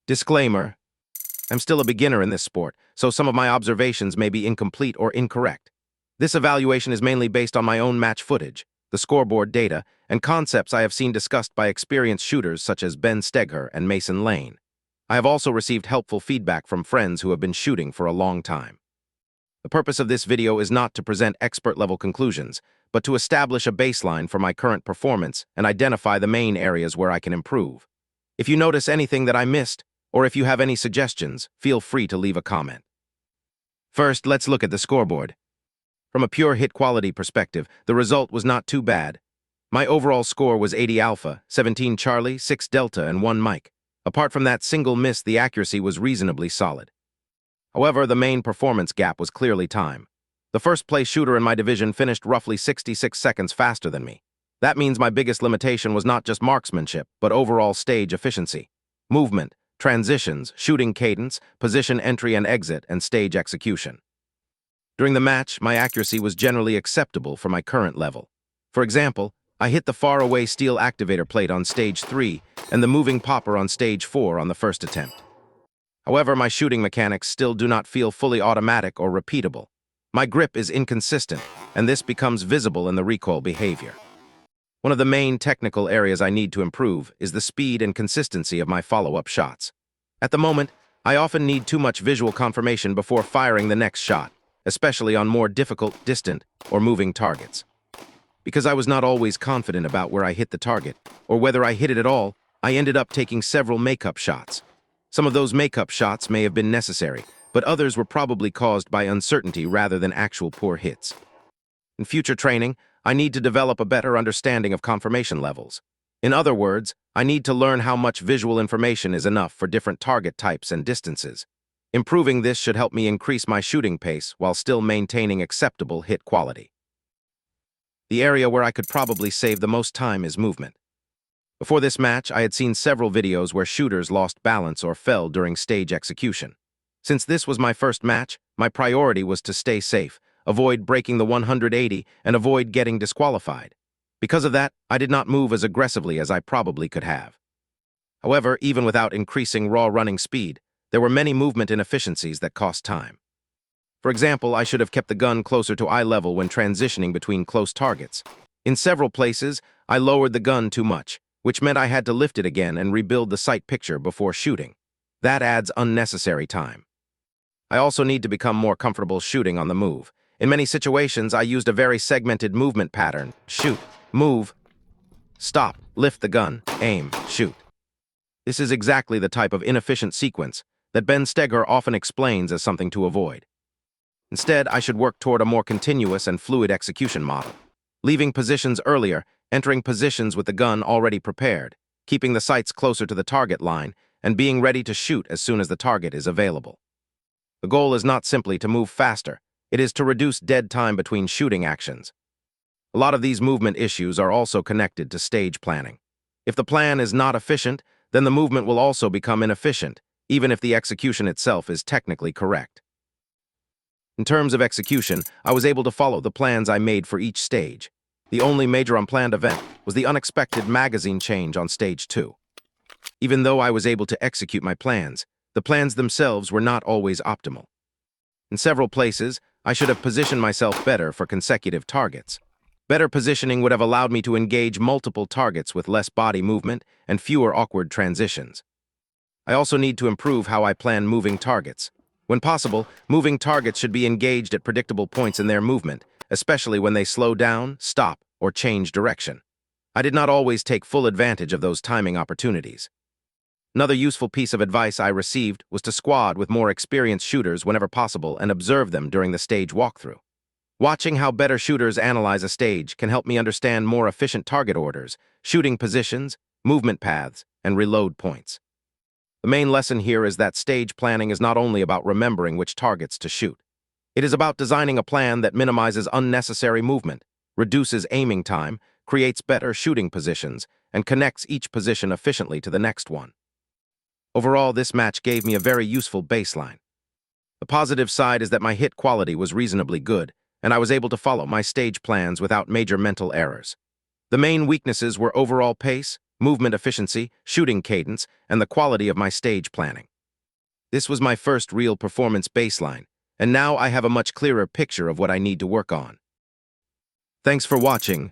Disclaimer: I'm still a beginner in this sport, so some of my observations may be incomplete or incorrect. This evaluation is mainly based on my own match footage, the scoreboard data, and concepts I have seen discussed by experienced shooters such as Ben Stegher and Mason Lane. I have also received helpful feedback from friends who have been shooting for a long time. The purpose of this video is not to present expert-level conclusions, but to establish a baseline for my current performance and identify the main areas where I can improve. If you notice anything that I missed, or if you have any suggestions, feel free to leave a comment. First, let's look at the scoreboard. From a pure hit quality perspective, the result was not too bad. My overall score was 80 Alpha, 17 Charlie, 6 Delta, and 1 Mike. Apart from that single miss, the accuracy was reasonably solid. However, the main performance gap was clearly time. The first-place shooter in my division finished roughly 66 seconds faster than me. That means my biggest limitation was not just marksmanship, but overall stage efficiency. Movement, transitions, shooting cadence, position entry and exit, and stage execution. During the match, my accuracy was generally acceptable for my current level. For example, I hit the far-away steel activator plate on stage 3 and the moving popper on stage 4 on the first attempt. However, my shooting mechanics still do not feel fully automatic or repeatable. My grip is inconsistent, and this becomes visible in the recoil behavior. One of the main technical areas I need to improve is the speed and consistency of my follow-up shots. At the moment, I often need too much visual confirmation before firing the next shot, especially on more difficult, distant, or moving targets. Because I was not always confident about where I hit the target, or whether I hit it at all, I ended up taking several make-up shots. Some of those make-up shots may have been necessary, but others were probably caused by uncertainty rather than actual poor hits. In future training, I need to develop a better understanding of confirmation levels. In other words, I need to learn how much visual information is enough for different target types and distances. Improving this should help me increase my shooting pace while still maintaining acceptable hit quality. The area where I could probably save the most time is movement. Before this match, I had seen several videos where shooters lost balance or fell during stage execution. Since this was my first match, my priority was to stay safe, avoid breaking the 180, and avoid getting disqualified. Because of that, I did not move as aggressively as I probably could have. However, even without increasing raw running speed, there were many movement inefficiencies that cost time. For example, I should have kept the gun closer to eye level when transitioning between close targets. In several places, I lowered the gun too much, which meant I had to lift it again and rebuild the sight picture before shooting. That adds unnecessary time. I also need to become more comfortable shooting on the move. In many situations, I used a very segmented movement pattern: shoot, move, stop, lift the gun, aim, shoot. This is exactly the type of inefficient sequence that Ben Stegher often explains as something to avoid. Instead, I should work toward a more continuous and fluid execution model, leaving positions earlier, entering positions with the gun already prepared, keeping the sights closer to the target line, and being ready to shoot as soon as the target is available. The goal is not simply to move faster, it is to reduce dead time between shooting actions. A lot of these movement issues are also connected to stage planning. If the plan is not efficient, then the movement will also become inefficient, even if the execution itself is technically correct. In terms of execution, I was able to follow the plans I made for each stage. The only major unplanned event was the unexpected magazine change on stage 2. Even though I was able to execute my plans, the plans themselves were not always optimal. In several places, I should have positioned myself better for consecutive targets. Better positioning would have allowed me to engage multiple targets with less body movement and fewer awkward transitions. I also need to improve how I plan moving targets. When possible, moving targets should be engaged at predictable points in their movement, especially when they slow down, stop, or change direction. I did not always take full advantage of those timing opportunities. Another useful piece of advice I received was to squad with more experienced shooters whenever possible and observe them during the stage walkthrough. Watching how better shooters analyze a stage can help me understand more efficient target orders, shooting positions, movement paths, and reload points. The main lesson here is that stage planning is not only about remembering which targets to shoot. It is about designing a plan that minimizes unnecessary movement, reduces aiming time, creates better shooting positions, and connects each position efficiently to the next one. Overall, this match gave me a very useful baseline. The positive side is that my hit quality was reasonably good, and I was able to follow my stage plans without major mental errors. The main weaknesses were overall pace, movement efficiency, shooting cadence, and the quality of my stage planning. This was my first real performance baseline, and now I have a much clearer picture of what I need to work on. Thanks for watching.